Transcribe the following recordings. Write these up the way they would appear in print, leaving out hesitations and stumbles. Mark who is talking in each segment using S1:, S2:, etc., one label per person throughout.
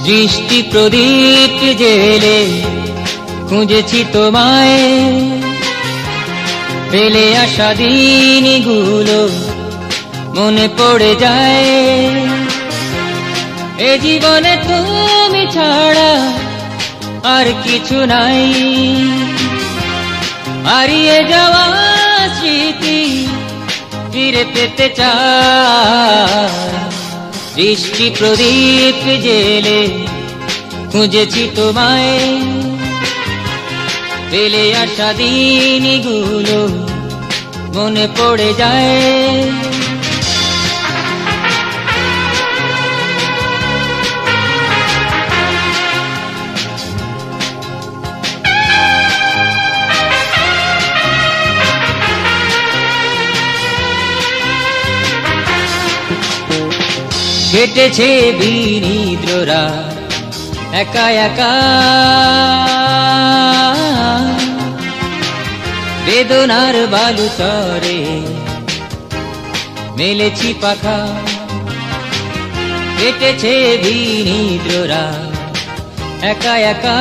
S1: দৃষ্টি প্রদীপ জেলে খুঁজেছি তোমায়, ফেলে আসা দিনগুলো মনে পড়ে যায়। এ জীবনে তুমি ছাড়া আর কিছু নাই, হারিয়ে যাওয়া স্মৃতি ফিরে পেতে চাই। দৃষ্টি প্রদীপ জেলে খুঁজেছি তোমায়, ফেলে আসা দিনগুলো মনে পড়ে যায়। কেটেছে বিনিদ্ররা একা একা, বেদনার বালুচরে মেলেছি পাখা। কেটেছে বিনিদ্ররা একা একা,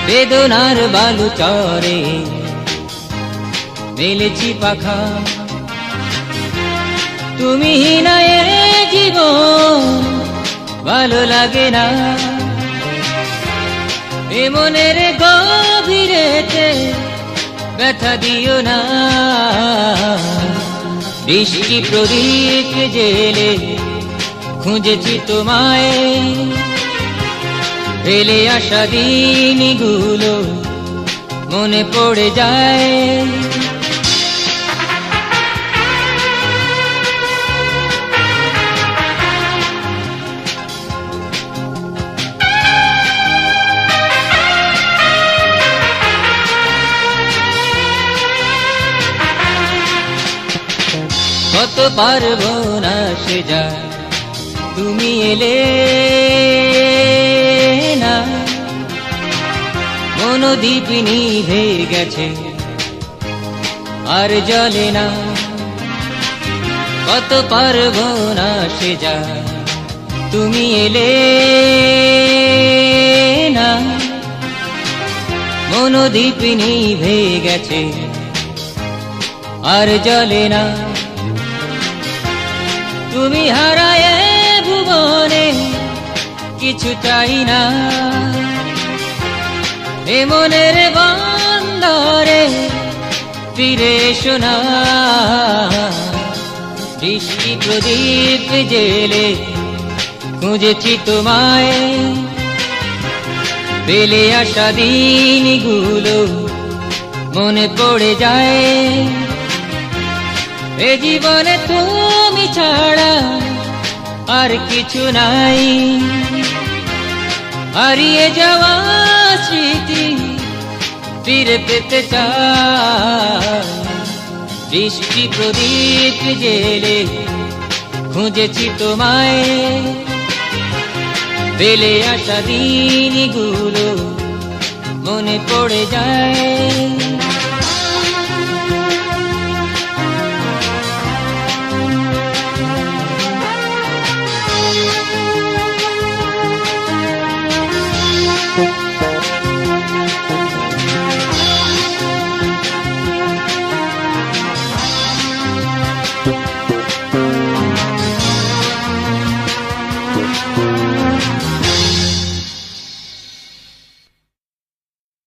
S1: বেদনার বালুচরে মেলেছি পাখা। তুমি না এ জীবন ভালো লাগে না, এ মনের গভীরেতে ব্যথা দিও না। দৃষ্টি প্রদীপ জেলে খুঁজেছি তোমায়, ফেলে আসা দিনগুলো মনে পড়ে যায়। কত পারবো না সে যা তুমি এলে না, মনোদীপ নিভে গেছে আর জ্বলে না। কত পারবো না সে যা তুমি এলে না, মনোদীপ নিভে গেছে আর জ্বলে না। তুমি হারায় ভুবনে কিছু চাই না, এ মনের বন্দরে ফিরে এসো না। দৃষ্টি প্রদীপ জেলে খুঁজেছি তোমায়, ফেলে আসা দিনগুলো মনে পড়ে যায়। এ জীবনে তুমি ছাড়া আর কিছু নাই, হারিয়ে যাওয়া স্মৃতি ফিরে পেতে চাই। দৃষ্টি প্রদীপ জেলে খুঁজেছি তোমায়, ফেলে আসা দিনগুলো মনে পড়ে যায়।